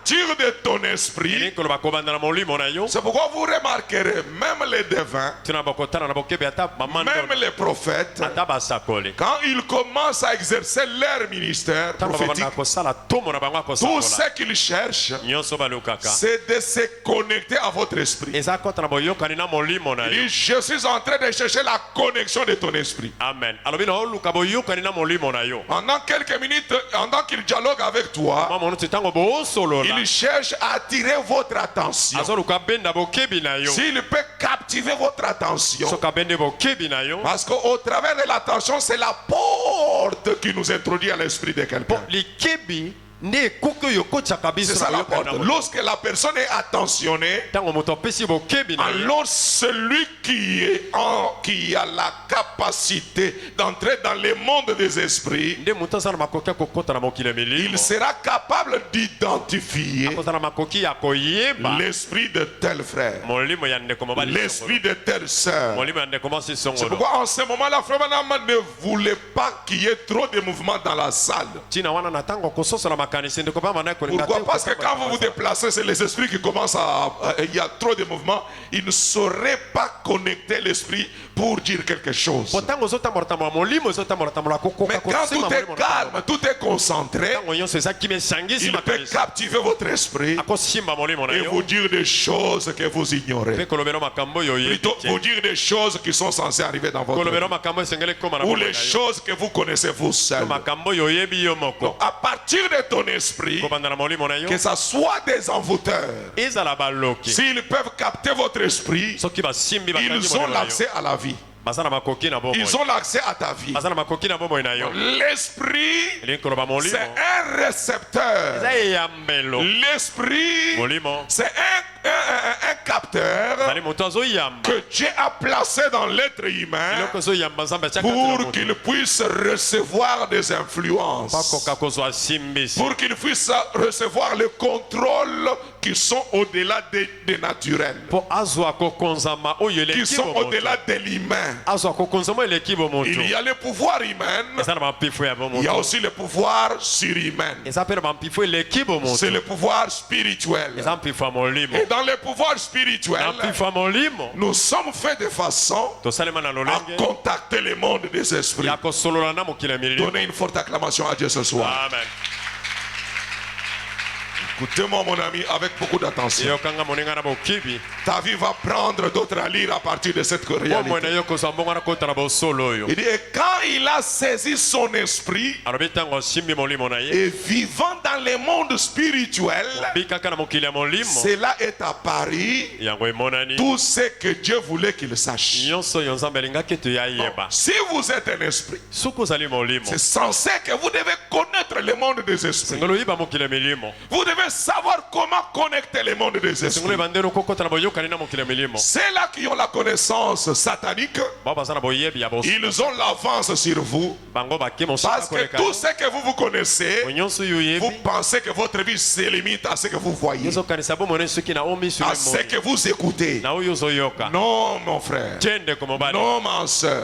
partir de ton esprit, c'est pourquoi vous remarquerez, même les devins, même les prophètes, quand ils commencent à exercer leur ministère prophétique, tout ce qu'ils cherchent, c'est de se connecter à votre esprit. Il dit, je suis en train de chercher la connexion de ton esprit. Amen. Pendant quelques minutes, pendant qu'il dialogue avec toi, il cherche à attirer votre attention. S'il peut captiver votre attention, parce qu'au travers de l'attention, c'est la porte qui nous introduit à l'esprit de quelqu'un. C'est ça la porte. Lorsque la personne est attentionnée, alors celui qui a la capacité d'entrer dans le monde des esprits, il sera capable d'identifier l'esprit de tel frère, l'esprit de telle sœur. C'est pourquoi en ce moment-là, Frère Branham ne voulait pas qu'il y ait trop de mouvements dans la salle. Pourquoi? Parce que quand vous vous déplacez, c'est les esprits qui commencent il y a trop de mouvements. Ils ne sauraient pas connecter l'esprit pour dire quelque chose. Mais quand tout est calme, tout est concentré, il peut captiver votre esprit et vous dire des choses que vous ignorez. Plutôt vous dire des choses qui sont censées arriver dans votre vie, ou les choses que vous connaissez vous seul. Donc, à partir de ton esprit, que ce soit des envoûteurs, s'ils peuvent capter votre esprit, ils ont l'accès à la vie. Ils ont l'accès à ta vie. L'esprit, c'est un récepteur. L'esprit, c'est un capteur que Dieu a placé dans l'être humain pour qu'il puisse recevoir des influences, pour qu'il puisse recevoir le contrôle qui sont au-delà des naturels, qui sont au-delà de l'humain. Il y a le pouvoir humain, il y a aussi le pouvoir surhumain. C'est le pouvoir spirituel. Et dans le pouvoir spirituel, nous sommes faits de façon à contacter le monde des esprits. Donnez une forte acclamation à Dieu ce soir. Amen. Écoutez-moi mon ami avec beaucoup d'attention. Ta vie va prendre d'autres allures à partir de cette réalité. Il dit, et quand il a saisi son esprit et vivant dans le monde spirituel, cela est apparu tout ce que Dieu voulait qu'il sache. Bon, si vous êtes un esprit, c'est censé que vous devez connaître le monde des esprits. Vous devez savoir comment connecter le monde des esprits. Ceux-là qui ont la connaissance satanique, ils ont l'avance sur vous. Parce que tout ce que vous connaissez, vous pensez que votre vie se limite à ce que vous voyez, à ce que vous écoutez. Non mon frère, non ma soeur.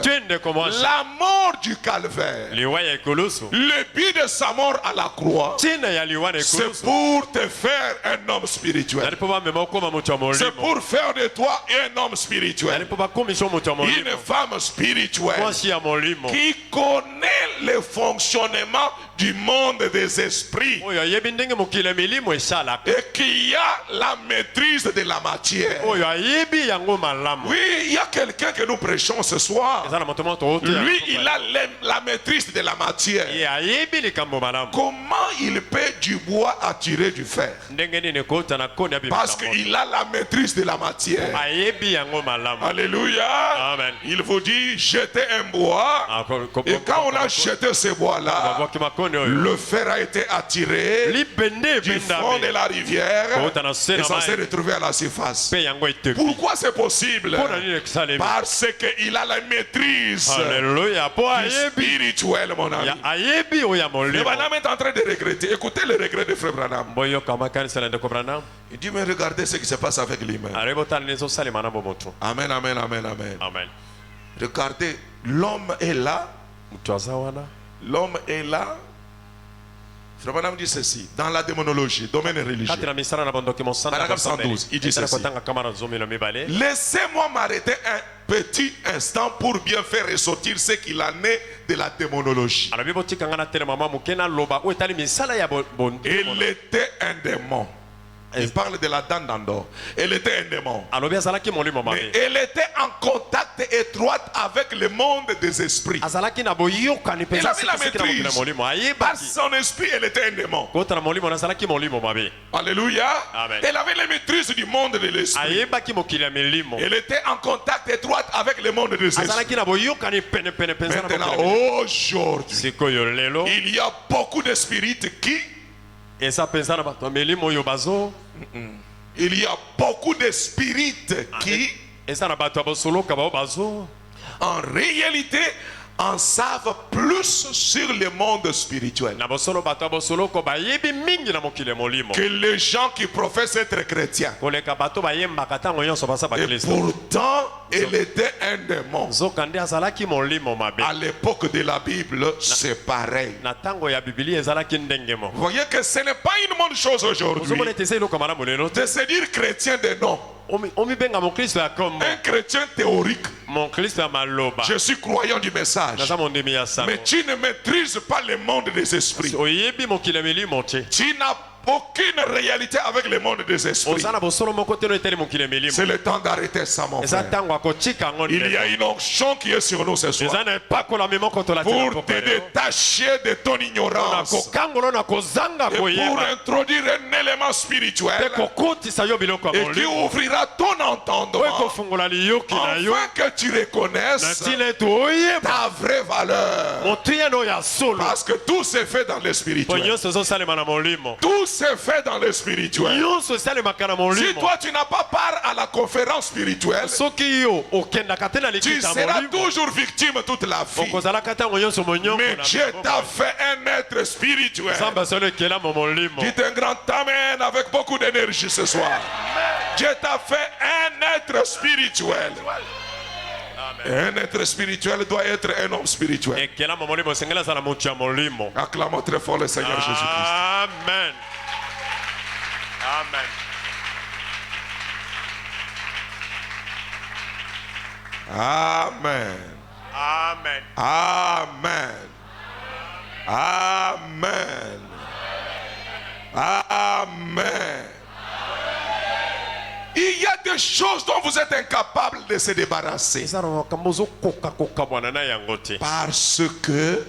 La mort du calvaire, le but de sa mort à la croix, c'est pour te faire un homme spirituel. C'est pour faire de toi un homme spirituel, une femme spirituelle qui connaît le fonctionnement du monde des esprits et qui a la maîtrise de la matière. Oui, il y a quelqu'un que nous prêchons ce soir. Lui, il a la maîtrise de la matière. Comment il peut du bois attirer du fer? Parce qu'il a la maîtrise de la matière. Alléluia. Amen. Il vous dit jetez un bois, et quand on a jeté ce bois là, le fer a été attiré du fond de la rivière et censé retrouver à la surface. Pourquoi c'est possible? Parce qu'il a la maîtrise du spirituel, mon ami. Le Branham est en train de regretter. Écoutez le regret de Frère Branham. Il dit, mais regardez ce qui se passe avec l'humain. Amen, amen, amen, amen. Regardez, l'homme est là. L'homme est là. Frère Branham dit ceci, dans la démonologie, domaine religieux. Paragraphe 112, il dit ceci. Laissez-moi m'arrêter un petit instant pour bien faire ressortir ce qu'il en est de la démonologie. Il était un démon. Il parle de la dame d'Andor. Elle était un démon. Mais elle était en contact étroit avec le monde des esprits. Elle avait la maîtrise. Par son esprit, elle était un démon. Alléluia. Amen. Elle avait la maîtrise du monde de l'esprit. Elle était en contact étroit avec le monde des esprits. Maintenant, aujourd'hui, il y a beaucoup de spirites qui... Il y a beaucoup de spirites qui, en réalité, en savent plus sur le monde spirituel que les gens qui professent être chrétiens. Et pourtant, elle était un démon. À l'époque de la Bible, c'est pareil. Vous voyez que ce n'est pas une bonne chose aujourd'hui de se dire chrétien de nom. Un chrétien théorique. Je suis croyant du message. Mais tu ne maîtrises pas le monde des esprits. Tu n'as aucune réalité avec le monde des esprits. C'est le temps d'arrêter ça, mon frère. Il y a une onction qui est sur nous ce soir pour te détacher de ton ignorance et pour introduire un élément spirituel et qui ouvrira ton entendement afin que tu reconnaisses ta vraie valeur, parce que tout se fait dans le spirituel. Tout se fait dans le spirituel. Si toi tu n'as pas part à la conférence spirituelle, tu seras toujours victime toute la vie. Mais Dieu t'a fait un être spirituel. Dites un grand amen avec beaucoup d'énergie ce soir. Dieu t'a fait un être spirituel. Un être spirituel doit être un homme spirituel. Acclamons très fort le Seigneur Jésus-Christ. Amen. Amen. Amen. Amen. Amen. Amen. Amen. Il y a des choses dont vous êtes incapable de se débarrasser parce que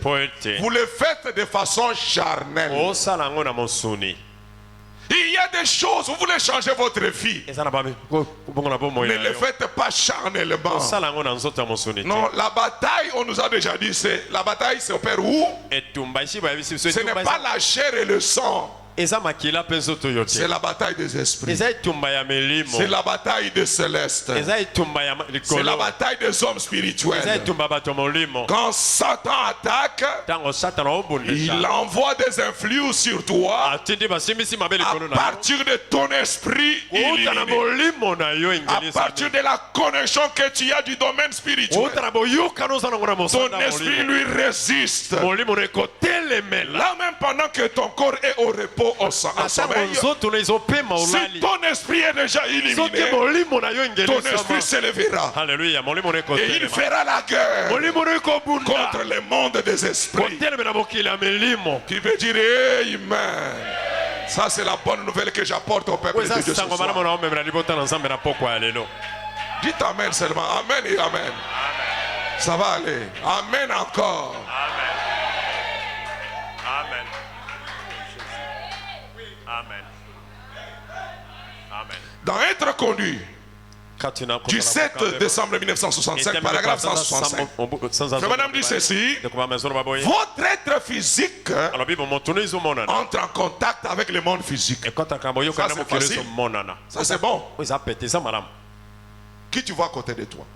vous le faites de façon charnelle. Il y a des choses, vous voulez changer votre vie, ne le faites pas charnellement. Non, la bataille, on nous a déjà dit, la bataille s'opère où? Ce n'est pas la chair et le sang. C'est la bataille des esprits. C'est la bataille des célestes. C'est la bataille des hommes spirituels. Quand Satan attaque, il envoie des influx sur toi à partir de ton esprit illuminé, à partir de la connaissance que tu as du domaine spirituel. Ton esprit lui résiste. Là même pendant que ton corps est au repos, au sommeil, si ton esprit est déjà illuminé, ton esprit s'élèvera et il fera la guerre contre le monde des esprits. Tu veux dire amen? Ça c'est la bonne nouvelle que j'apporte au peuple de Dieu ce soir. Dites amen seulement, amen et amen. Ça va aller, amen encore. Amen. Amen. Amen. Dans Être conduit, du 7 décembre 1965, paragraphe 165, Madame dit ceci: votre être physique entre en contact avec le monde physique. Ça c'est facile. Ça c'est bon. Qui tu vois à côté de toi?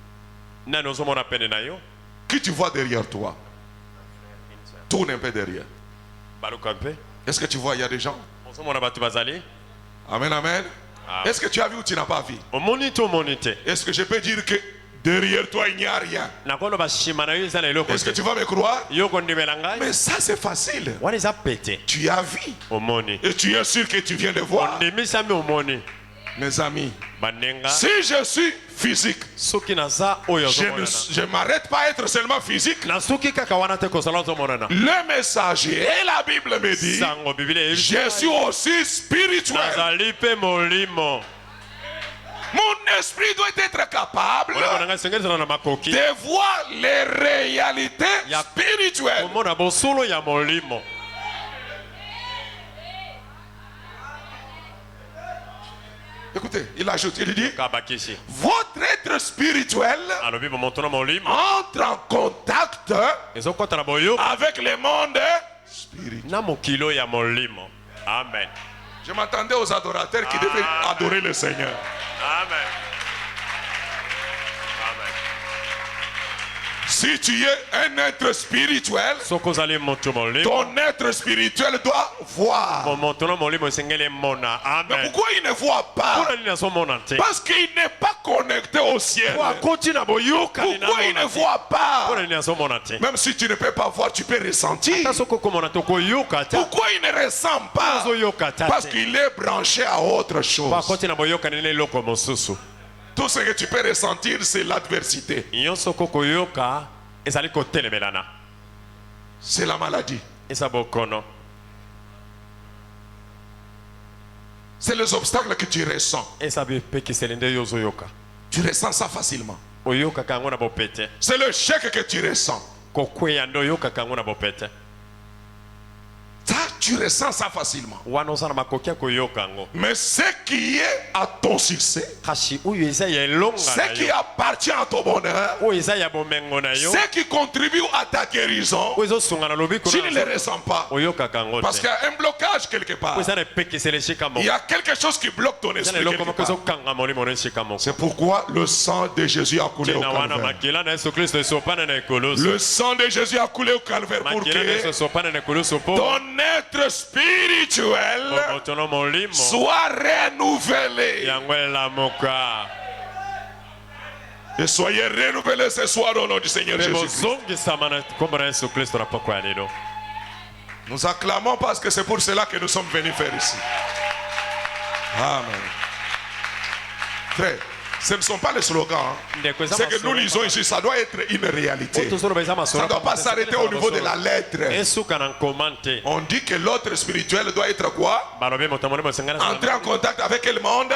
Qui tu vois derrière toi? Tourne un peu derrière. Est-ce que tu vois, il y a des gens? Amen, amen. Est-ce que tu as vu ou tu n'as pas vu? Est-ce que je peux dire que Derrière toi, il n'y a rien. Est-ce que tu vas me croire? Mais ça, c'est facile. Tu as vu. Et tu es sûr que tu viens de voir. Mes amis, si je suis physique, je ne m'arrête pas à être seulement physique. Le messager et la Bible me dit, je suis aussi spirituel. Mon esprit doit être capable de voir les réalités spirituelles. Écoutez, il ajoute, il dit, votre être spirituel entre en contact avec le monde spirituel. Amen. Je m'attendais aux adorateurs qui devaient adorer le Seigneur. Amen. Si tu es un être spirituel, ton être spirituel doit voir. Mais pourquoi il ne voit pas? Parce qu'il n'est pas connecté au ciel. Pourquoi il ne voit pas? Même si tu ne peux pas voir, tu peux ressentir. Pourquoi il ne ressent pas? Parce qu'il est branché à autre chose. Tout ce que tu peux ressentir, c'est l'adversité. C'est la maladie. C'est les obstacles que tu ressens. Tu ressens ça facilement. C'est le chèque que tu ressens. Ça, tu ressens ça facilement. Mais ce qui est à ton succès, ce qui appartient à ton bonheur, ce qui contribue à ta guérison, tu ne le ressens pas. Parce qu'il y a un blocage quelque part. Il y a quelque chose qui bloque ton esprit quelque part. C'est pourquoi le sang de Jésus a coulé au calvaire. Le sang de Jésus a coulé au calvaire pour que ton être spirituel soit renouvelé. Et soyez renouvelés ce soir au nom du Seigneur Jésus. Nous acclamons parce que c'est pour cela que nous sommes venus faire ici. Amen. Frère, ce ne sont pas les slogans. Ce que nous lisons ici, ça doit être une réalité. Ça ne doit pas s'arrêter au niveau de la lettre. On dit que l'autre spirituel doit être quoi? Entrer en contact avec le monde.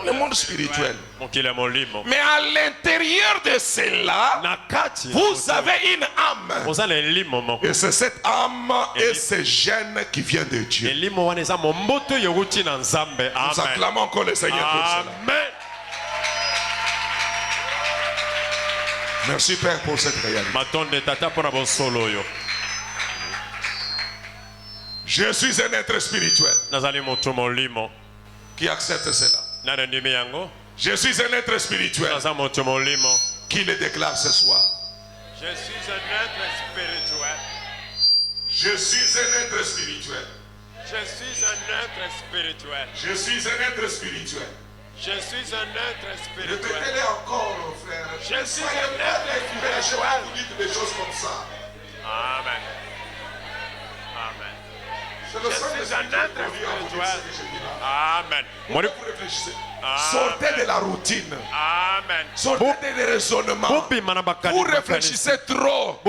Le monde spirituel. Mais à l'intérieur de cela, vous avez une âme. Et c'est cette âme et ces gènes qui viennent de Dieu. Nous acclamons encore le Seigneur pour cela. Amen. Merci Père pour cette réalité. Je suis un être spirituel. Qui accepte cela? Je suis un être spirituel. Qui le déclare ce soir? Je suis un être spirituel. Je suis un être spirituel. Je suis un être spirituel. Je suis un être spirituel. Je suis un être spirituel. Répétez-le encore, frère. Je suis un être spirituel. Vous dites des choses comme ça. Amen. Amen. Je suis un être spirituel. Amen. Vous réfléchissez. Sortez de la routine. Amen. Sortez des raisonnements. Vous réfléchissez trop.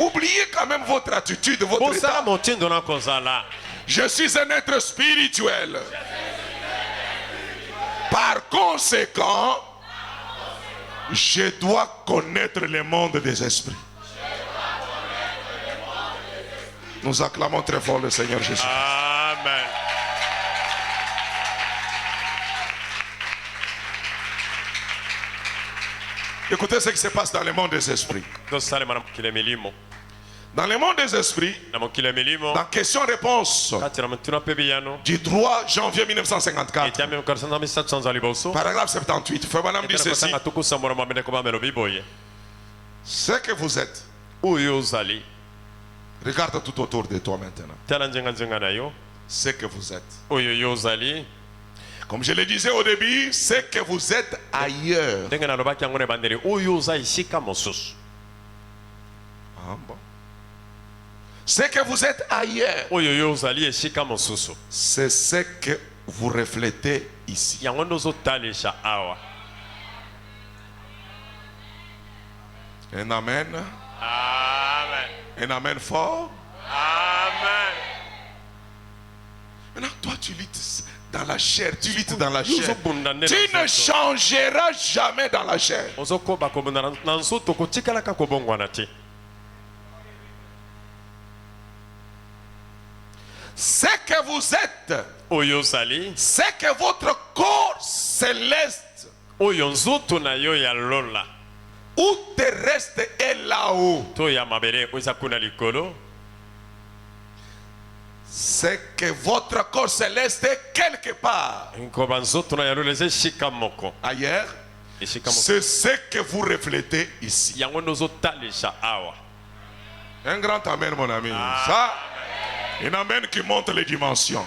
Oubliez quand même votre attitude, votre état. Je suis un être spirituel. Par conséquent, je dois connaître le monde des esprits. Nous acclamons très fort le Seigneur Jésus. Amen. Écoutez ce qui se passe dans le monde des esprits. Dans le monde des esprits, dans question-réponse du 3 janvier 1954, paragraphe 78, Frère Branham dit ceci: ce que vous êtes, regarde tout autour de toi maintenant. Ce que vous êtes, Comme je le disais au début, c'est que vous êtes ailleurs. Ah bon. C'est que vous êtes ailleurs. C'est ce que vous reflétez ici. Un amen. Amen. Un amen fort. Amen. Maintenant, toi, tu luttes dans la chair. Tu luttes dans la chair. Tu ne changeras jamais dans la chair. Ce que vous êtes, c'est que votre corps céleste ou terrestre est là-haut. C'est que votre corps céleste est quelque part ailleurs. C'est ce que vous reflétez ici. Un grand amen, mon ami. Ça, un amen qui montre les dimensions.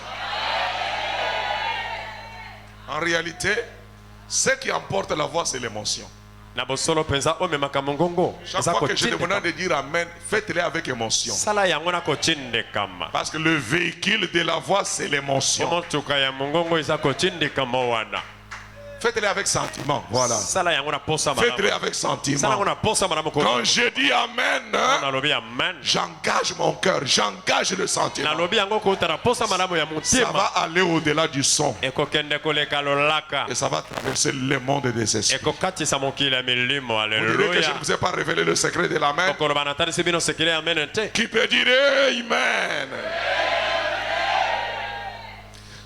En réalité, ce qui emporte la voix, c'est l'émotion. Chaque fois que je demande de dire amen, faites-le avec émotion. Parce que le véhicule de la voix, c'est l'émotion. Faites-le avec sentiment. Voilà. Faites-le avec sentiment. Quand je dis amen, j'engage mon cœur, j'engage le sentiment. Ça va aller au-delà du son. Et ça va traverser le monde des esprits. Vous direz que je ne vous ai pas révélé le secret de l'amen. Qui peut dire amen?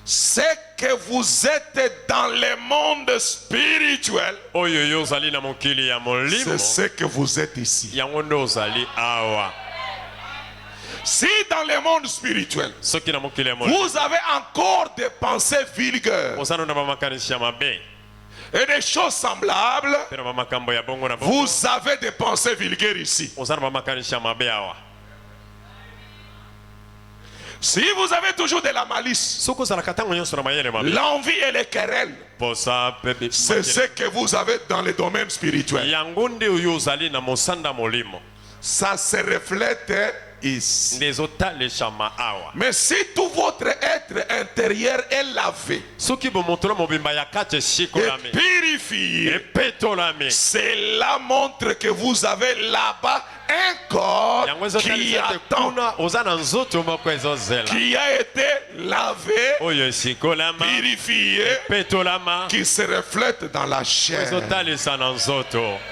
C'est que vous êtes dans le monde spirituel. C'est ce que vous êtes ici. Si dans le monde spirituel, vous avez encore des pensées vulgaires et des choses semblables, vous avez des pensées vulgaires ici. Si vous avez toujours de la malice, l'envie et les querelles, c'est ce que vous avez dans le domaine spirituel. Ça se reflète ici. Mais si tout votre être intérieur est lavé et purifié, cela montre que vous avez là-bas un corps qui attend, qui a été lavé, purifié, qui se reflète dans la chair.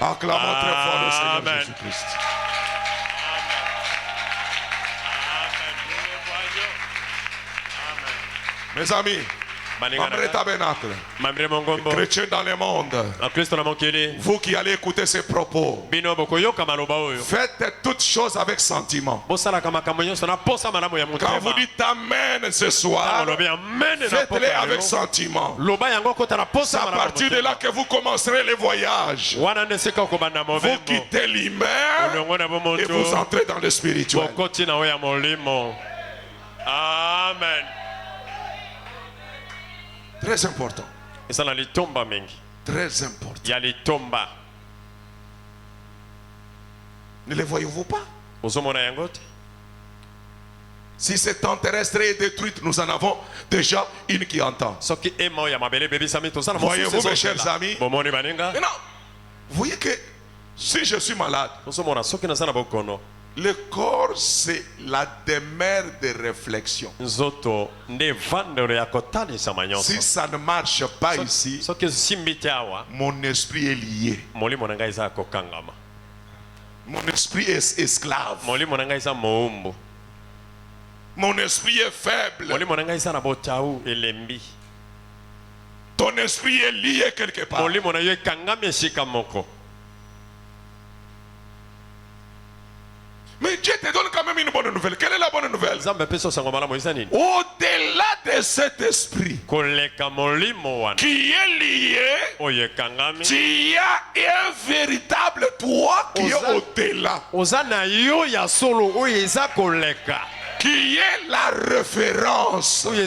Acclamons très fort le Seigneur Jésus-Christ. Mes amis, membre tabernacle, chrétiens dans le monde, vous qui allez écouter ces propos, faites toutes choses avec sentiment. Quand vous dites amen ce soir, faites-les avec sentiment. C'est à partir de là que vous commencerez le voyage. Vous quittez l'humain et vous entrez dans le spirituel. Amen. Très important. Très important. Ne les voyez-vous pas? Si cette temps terrestre est détruite, nous en avons déjà une qui entend. Voyez-vous, mes chers amis? Maintenant, vous voyez que si je suis malade, le corps, c'est la demeure de réflexion. Si ça ne marche pas ici, mon esprit est lié. Mon esprit est esclave. Mon esprit est faible. Ton esprit est lié quelque part. Mais Dieu te donne quand même une bonne nouvelle. Quelle est la bonne nouvelle? Au-delà de cet esprit qui est lié, tu as un véritable toi qui est au-delà, qui est la référence, qui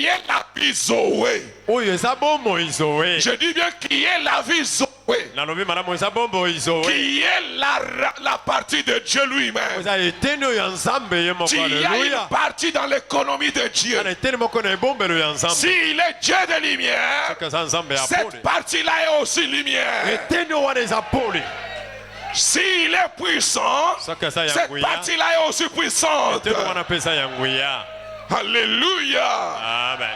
est la vie Zoé. Je dis bien qui est la vie Zoé, qui est la partie de Dieu lui-même. Il y a une partie dans l'économie de Dieu. S'il est Dieu de lumière, cette partie-là est aussi lumière. S'il est puissant, cette partie-là est aussi puissante. Alléluia. Amen.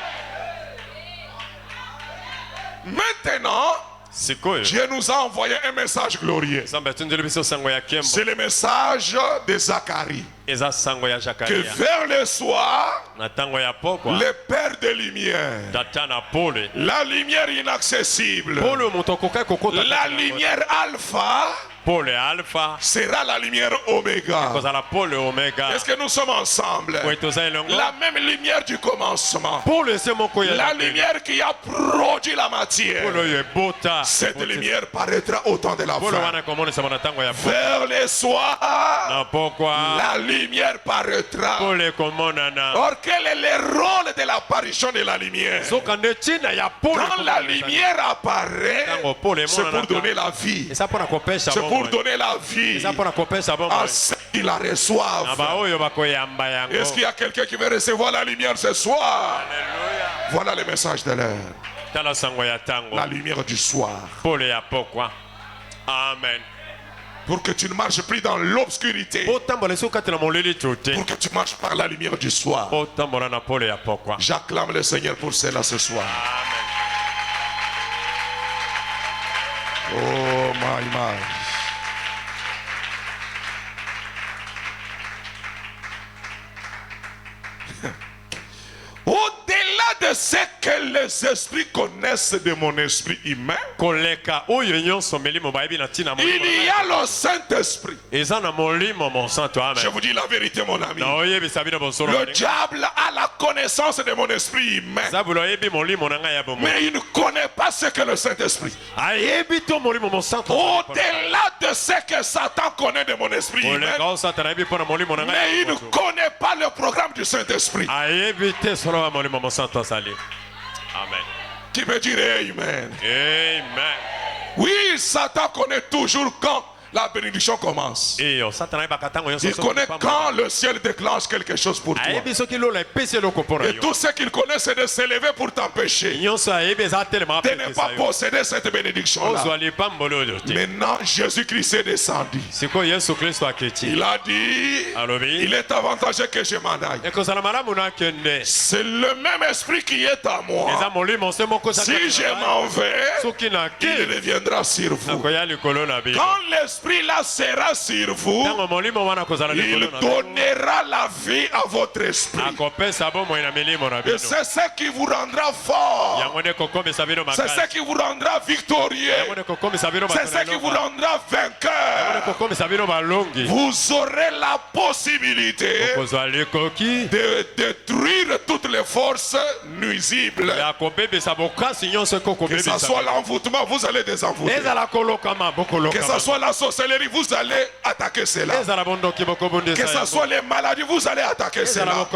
Maintenant, Dieu nous a envoyé un message glorieux. C'est le message de Zacharie. Que vers le soir, le Père de lumière, la lumière inaccessible, la lumière alpha, sera la lumière oméga. Est-ce que nous sommes ensemble? La même lumière du commencement, la lumière qui a produit la matière. Cette lumière paraîtra au temps de la fin. Vers le soir, la lumière paraîtra. Or, quel est le rôle de l'apparition de la lumière? Quand la lumière apparaît, c'est pour donner la vie. C'est pour donner la vie à ceux qui la reçoivent. Est-ce qu'il y a quelqu'un qui veut recevoir la lumière ce soir? Voilà le message de l'heure. La lumière du soir. Amen. Pour que tu ne marches plus dans l'obscurité. Pour que tu marches par la lumière du soir. J'acclame le Seigneur pour cela ce soir. Oh my. Au-delà de ce que les esprits connaissent de mon esprit humain, il y a le Saint-Esprit. Je vous dis la vérité, mon ami. Le diable a la connaissance de mon esprit humain, mais il ne connaît pas ce que le Saint-Esprit. Au-delà de ce que Satan connaît de mon esprit humain, mais il ne connaît pas le programme du Saint-Esprit. Amen. Qui veut dire Amen? Amen. Oui, Satan connaît toujours quand la bénédiction commence. Il connaît quand le ciel déclenche quelque chose pour toi. Et tout ce qu'il connaît, c'est de s'élever pour t'empêcher de ne pas posséder cette bénédiction-là. Maintenant, Jésus-Christ est descendu. Il a dit, il est avantageux que je m'en aille. C'est le même esprit qui est à moi. Si je m'en vais, il reviendra sur vous. Quand l'esprit là sera sur vous, il donnera la vie à votre esprit. Et c'est ce qui vous rendra fort. C'est ce qui vous rendra victorieux. C'est ce qui vous rendra vainqueur. Vous aurez la possibilité de détruire toutes les forces nuisibles. Que ce soit l'envoûtement, vous allez désenvoûter. Que ce soit la sorcellerie, vous allez attaquer cela. Que ce soit les maladies, vous allez attaquer cela.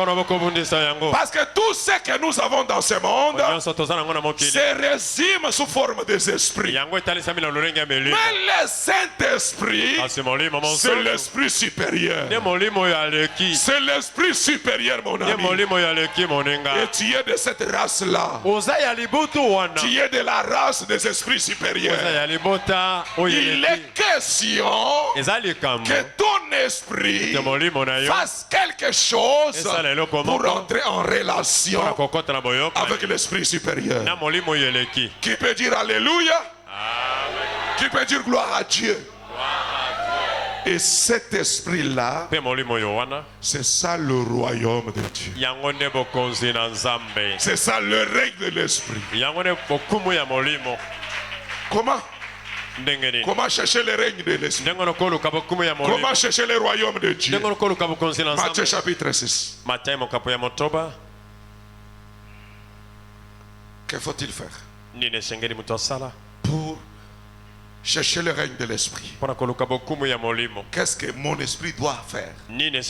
Parce que tout ce que nous avons dans ce monde se résume sous forme des esprits. Mais le Saint-Esprit, c'est l'esprit supérieur. C'est l'esprit supérieur, mon ami. Et tu es de cette race-là. Tu es de la race des esprits supérieurs. Il est question que ton esprit fasse quelque chose pour entrer en relation avec l'esprit supérieur. Qui peut dire Alléluia? Qui peut dire gloire à Dieu? Et cet esprit-là, c'est ça le royaume de Dieu. C'est ça le règne de l'esprit. Comment? Comment chercher le règne de l'esprit? Comment chercher le royaume de Dieu? Matthieu chapitre 6. Que faut-il faire pour Cherchez le règne de l'esprit. Qu'est-ce que mon esprit doit faire? Nous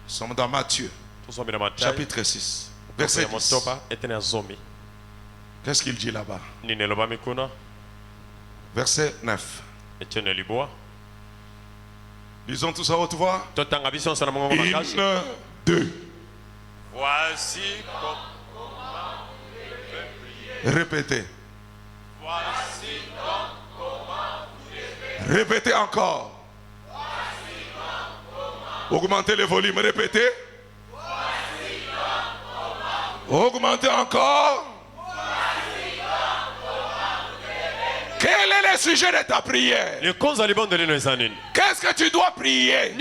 sommes dans Matthieu, chapitre 6, verset 10. Qu'est-ce qu'il dit là-bas? Verset 9. Disons tout ça à haute voix. 1, 2. Voici Répétez. Voici Répétez encore. Augmentez le volume. Répétez. Augmentez encore. Quel est le sujet de ta prière? Qu'est-ce que tu dois prier?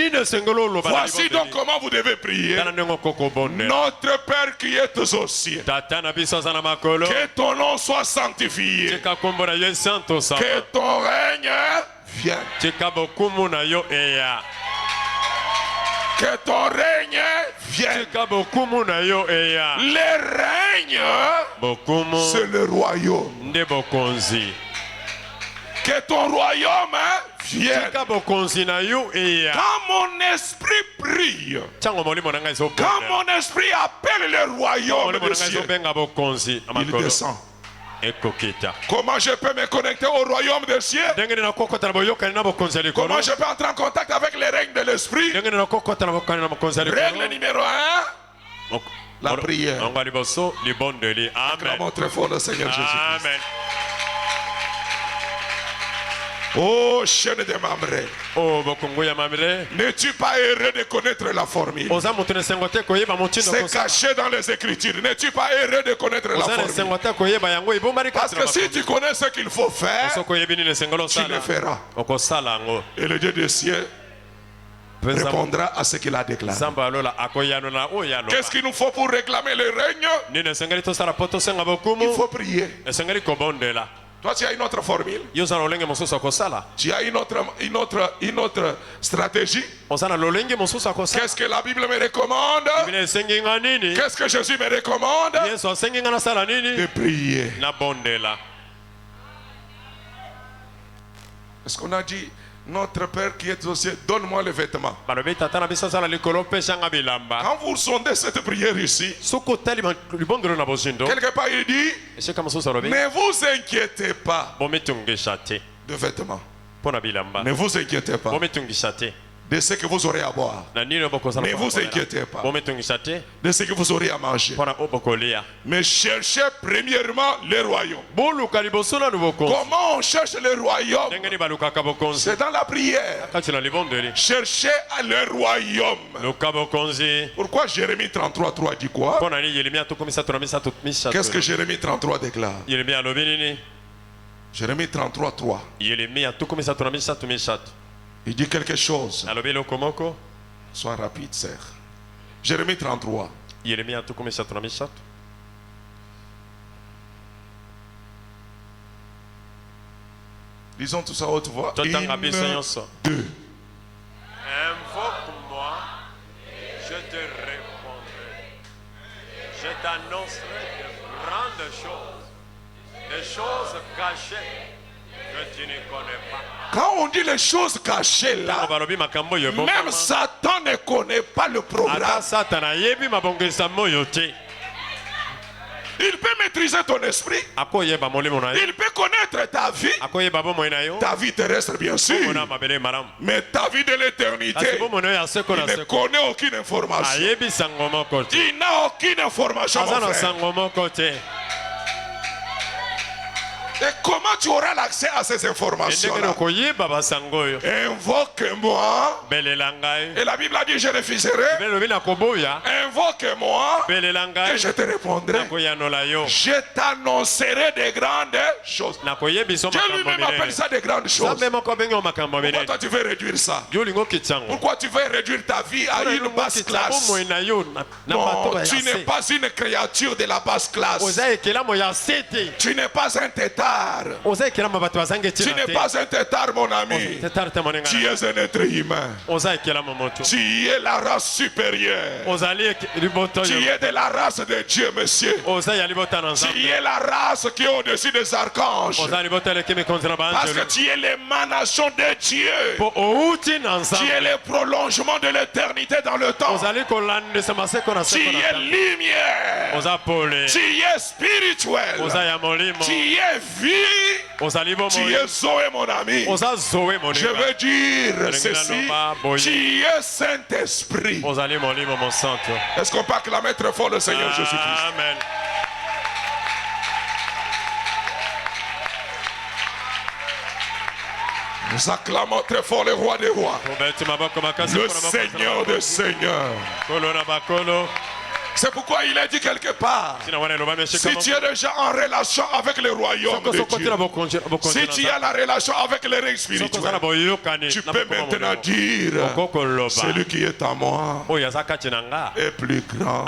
Voici donc comment vous devez prier. Notre Père qui es aux cieux, que ton nom soit sanctifié, que ton règne vienne, que ton règne vienne. Le règne, c'est le royaume. Que ton royaume vienne. Quand mon esprit prie, quand mon esprit appelle le royaume de Dieu, il descend. Comment je peux me connecter au royaume des cieux? Comment je peux entrer en contact avec les règnes de l'esprit? Règle numéro 1, la prière. Acclamons très fort le Seigneur Jésus-Christ. Amen. Oh, chaîne de Mamré. N'es-tu pas heureux de connaître la formule? C'est caché dans les Écritures. N'es-tu pas heureux de connaître la formule? Parce que si tu connais ce qu'il faut faire, tu le feras. Et le Dieu des cieux répondra à ce qu'il a déclaré. Qu'est-ce qu'il nous faut pour réclamer le règne? Il faut prier. Toi, tu as une autre formule. Tu as une autre stratégie. Qu'est-ce que la Bible me recommande? Qu'est-ce que Jésus me recommande? De prier. Est-ce qu'on a dit, notre Père qui est aux cieux, donne-moi les vêtements? Quand vous sondez cette prière ici, quelque part il dit, ne vous inquiétez pas de vêtements. Ne vous inquiétez pas de ce que vous aurez à boire. Ne vous inquiétez pas de ce que vous aurez à manger. Mais cherchez premièrement le royaume. Comment on cherche le royaume? C'est dans la prière. Cherchez le royaume. Pourquoi Jérémie 33:3 dit quoi? Qu'est-ce que Jérémie 33 déclare? Jérémie 33:3. Il dit quelque chose. Sois rapide, sœur. Jérémie 33. Disons tout ça à haute voix. 1, 2. Invoque-moi, je te répondrai. Je t'annoncerai de grandes choses, des choses cachées que tu ne connais pas. Quand on dit les choses cachées là, même Satan ne connaît pas le programme. Il peut maîtriser ton esprit. Il peut connaître ta vie terrestre bien sûr, mais ta vie de l'éternité, il ne connaît aucune information. Il n'a aucune information, mon frère. Et comment tu auras l'accès à ces informations-là? Invoque-moi. Et la Bible a dit, je refuserai. Invoque-moi et je te répondrai. Je t'annoncerai des grandes choses. Dieu lui-même appelle ça des grandes choses. Pourquoi toi tu veux réduire ça? Pourquoi tu veux réduire ta vie à une basse classe? Non, tu n'es pas une créature de la basse classe. Tu n'es pas un tétard. têtard. Tu n'es pas un têtard, mon ami. Tu es un être humain. Tu es la race supérieure. Tu es de la race de Dieu, monsieur. Tu es la race qui est au-dessus des archanges. Parce que tu es l'émanation de Dieu. Tu es le prolongement de l'éternité dans le temps. Tu es lumière. Tu es spirituel. Tu es vie. Tu es Zoé, mon ami. Je veux dire ceci. Tu es Saint-Esprit. Est-ce qu'on peut acclamer très fort le Seigneur Jésus-Christ? Amen. Nous acclamons très fort le roi des rois, le Seigneur des seigneurs. C'est pourquoi il a dit quelque part, si tu es déjà en relation avec le royaume de Dieu, si tu as la relation avec le règne spirituel, tu peux maintenant dire, celui qui est en moi est plus grand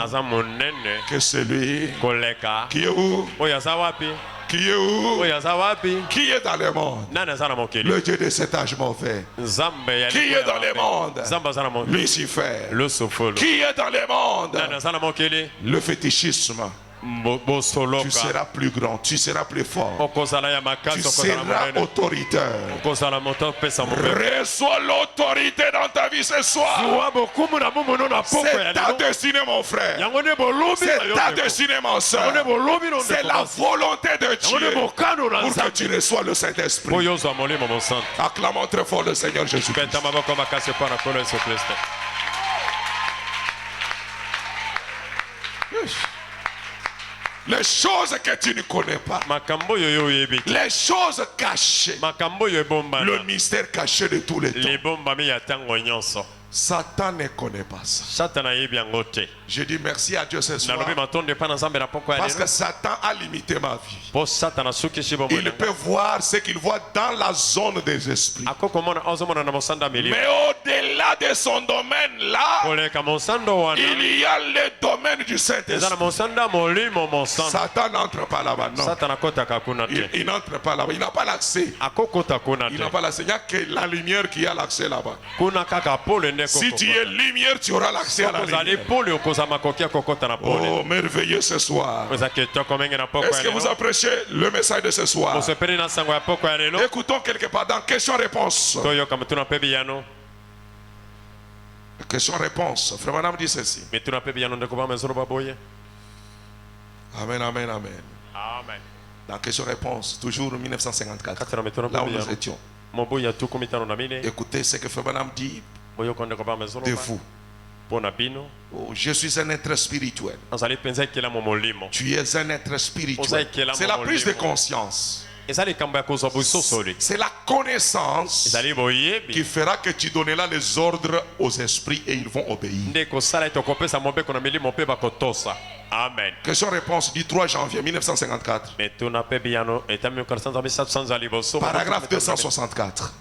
que celui qui est où? Qui est où? Qui est dans le monde? Le Dieu de cet âge mauvais. Qui est dans le monde? Lucifer. Qui est dans le monde? Le fétichisme. Tu seras plus grand, tu seras plus fort, tu seras autoritaire. Reçois l'autorité dans ta vie ce soir. C'est ta destinée, mon frère. C'est ta destinée, ma soeur. C'est la volonté de Dieu pour que tu reçois le Saint-Esprit. Acclamons très fort le Seigneur Jésus. Les choses que tu ne connais pas, les choses cachées, le mystère caché de tous les temps. Satan ne connaît pas ça. Je dis merci à Dieu ce soir. Parce que Satan a limité ma vie. Il peut voir ce qu'il voit dans la zone des esprits. Mais au-delà de son domaine là, il y a le domaine du Saint-Esprit. Satan n'entre pas là-bas, non. Il n'entre pas là-bas. Il n'a pas l'accès. Il n'a pas l'accès. Il n'y a que la lumière qui a l'accès là-bas. Si tu es lumière, tu auras l'accès à la lumière. Oh, merveilleux ce soir. Est-ce que vous appréciez le message de ce soir? Écoutons quelque part dans question-réponse. Question-réponse. Frère Madame dit ceci. Amen, amen, amen. Amen. Dans question-réponse, toujours 1954. Là où nous étions. Écoutez ce que Frère Madame dit de vous. Oh, je suis un être spirituel. Tu es un être spirituel. C'est la prise de conscience. C'est la connaissance qui fera que tu donneras les ordres aux esprits et ils vont obéir. Amen. Question-réponse du 3 janvier 1954. Paragraphe 264.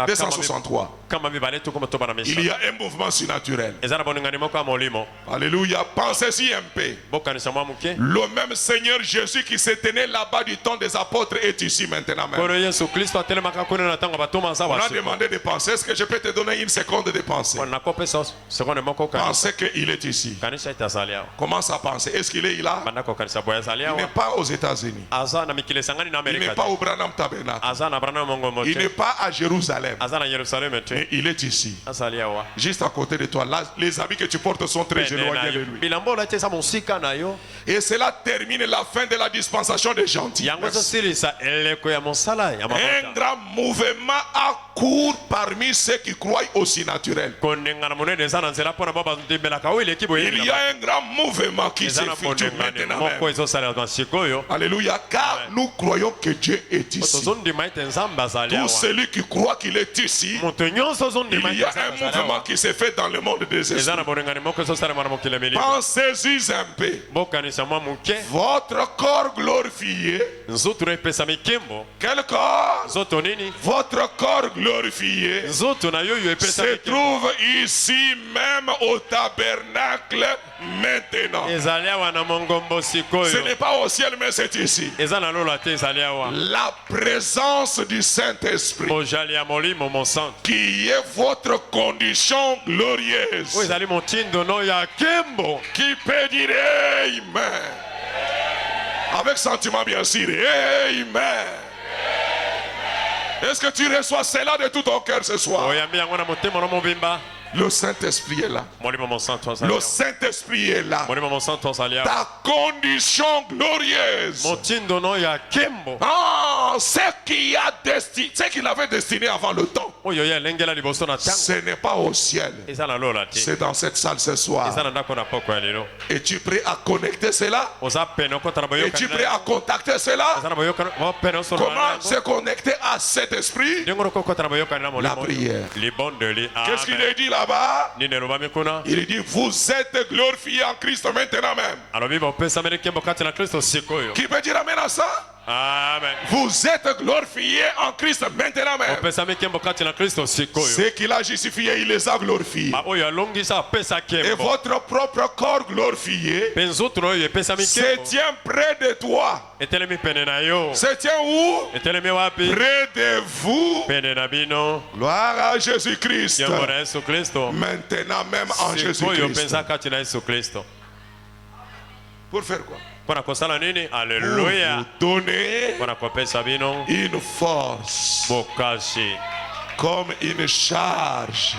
263. Il y a un mouvement surnaturel. Alléluia. Pensez-y un peu. Le même Seigneur Jésus qui se tenait là-bas du temps des apôtres est ici maintenant même. On a demandé de penser. Est-ce que je peux te donner une seconde de penser? Pensez qu'il est ici. Commence à penser. Est-ce qu'il est là? Il n'est pas aux États-Unis. Il n'est pas au Branham Tabernacle. Il n'est pas à Jérusalem. Mais il est ici. Juste à côté de toi. Là, les habits que tu portes sont très éloignés de lui. Et cela termine la fin de la dispensation des gentils. Un grand mouvement a cours parmi ceux qui croient aussi naturel. Il y a un grand mouvement qui s'effectue maintenant même. Alléluia, car nous croyons que Dieu est ici. Tout celui qui croit qu'il est ici, il y a un mouvement qui s'est fait dans le monde des esprits. Pensez-y un peu. Votre corps glorifié. Quel corps? Votre corps glorifié se trouve ici même au tabernacle maintenant. Ce n'est pas au ciel, mais c'est ici. La présence du Saint-Esprit qui est votre condition glorieuse. Qui peut dire Amen. Avec sentiment, bien sûr. Amen. Est-ce que tu reçois cela de tout ton cœur ce soir? Le Saint-Esprit est là. Le Saint-Esprit est là. Ta condition glorieuse. Ah, ce qu'il avait destiné avant le temps. Ce n'est pas au ciel. C'est dans cette salle ce soir. Es-tu prêt à connecter cela? Es-tu prêt à contacter cela? Comment se connecter à cet esprit? La prière. Qu'est-ce qu'il a dit là? Il dit vous êtes glorifiés en Christ maintenant même. Qui peut dire amen à ça? Amen. Vous êtes glorifiés en Christ maintenant même. Ce qu'il a justifié, il les a glorifiés. Et votre propre corps glorifié se tient près de toi. Se tient où? Près de vous. Gloire à Jésus-Christ. Maintenant même en Jésus-Christ. Pour faire quoi? Pour vous donner une force comme une charge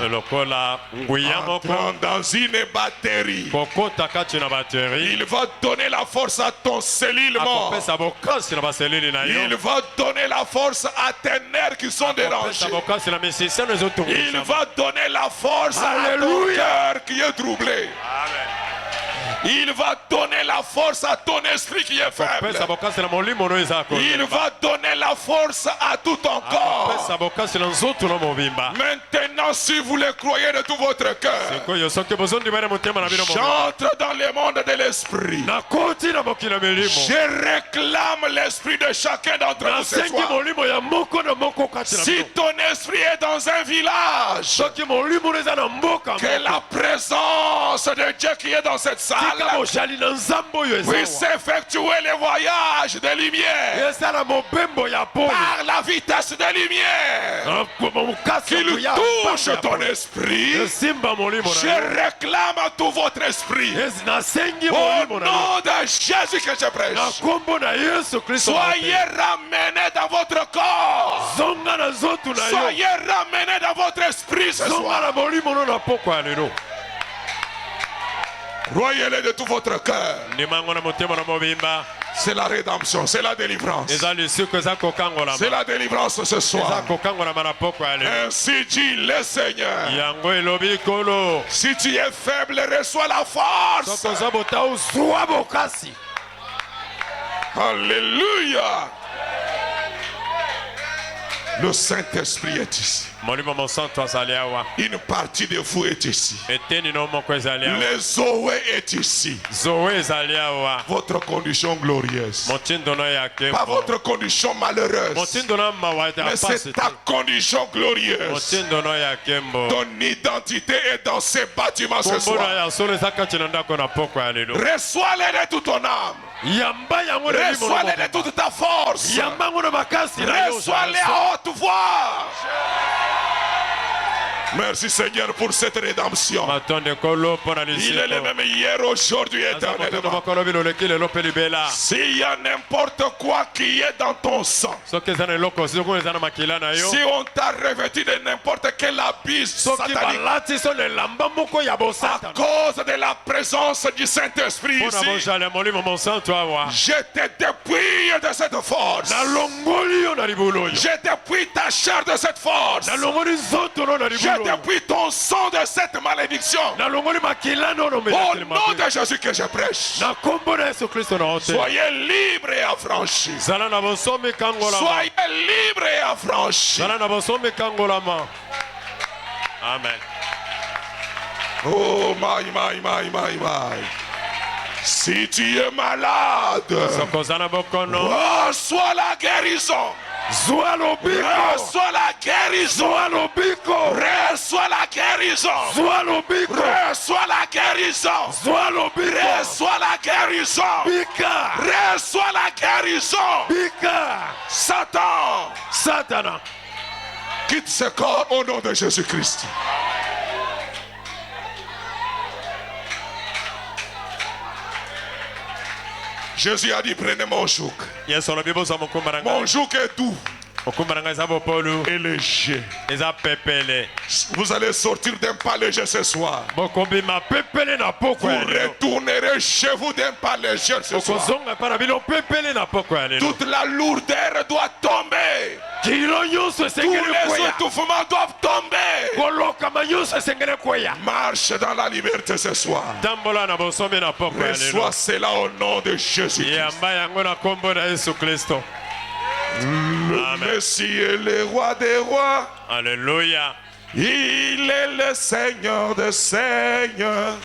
entrant dans une batterie. Il va donner la force à ton cellullement. Il va donner la force à tes nerfs qui sont dérangés. Il va donner la force à ton cœur qui est troublé. Amen. Il va donner la force à ton esprit qui est faible. Il va donner la force à tout ton corps. Maintenant, si vous le croyez de tout votre cœur, j'entre dans le monde de l'esprit. Je réclame l'esprit de chacun d'entre vous ce soir. Si ton esprit est dans un village, que la présence de Dieu qui est dans cette salle puisse effectuer le voyage de lumière par la vitesse de lumière, qu'il touche ton esprit. Je réclame à tout votre esprit au nom de Jésus que je prêche. Soyez ramenés dans votre corps. Soyez ramenés dans votre esprit ce soir. Croyez-le de tout votre cœur. C'est la rédemption, c'est la délivrance. C'est la délivrance ce soir. Ainsi dit le Seigneur. Si tu es faible, reçois la force. Alléluia. Le Saint-Esprit est ici. Une partie de vous est ici. Le Zoé est ici. Votre condition glorieuse. Pas votre condition malheureuse. Mais c'est ta condition glorieuse. Ton identité est dans ces bâtiments ce soir. Reçois-les de toute ton âme. Reçois-les de toute ta force. Reçois-les à haute voix. Merci Seigneur pour cette rédemption. Il est le même hier, aujourd'hui, éternellement. S'il y a n'importe quoi qui est dans ton sang, si on t'a revêtu de n'importe quel habit satanique, à cause de la présence du Saint-Esprit ici, je te dépouille de cette force. Je dépouille ta chair de cette force. Je dépouille ton sang de cette malédiction. Au nom de Jésus que je prêche. Soyez libres et affranchis. Soyez libres et affranchis. Amen. Oh my. Si tu es malade, reçois la guérison. Reçois la guérison. Reçois la guérison. Reçois la guérison. Reçois la guérison. Reçois la guérison. Satan, quitte ce corps au nom de Jésus-Christ. Jésus a dit, prenez mon joug. Mon joug est doux et léger. Vous allez sortir d'un pas léger ce soir. Vous retournerez chez vous d'un pas léger ce soir. Toute la lourdeur doit tomber. Tous les étouffements doivent tomber. Marche dans la liberté ce soir. Reçois cela au nom de Jésus-Christ. Messie est le roi des rois. Alléluia. Il est le Seigneur des seigneurs.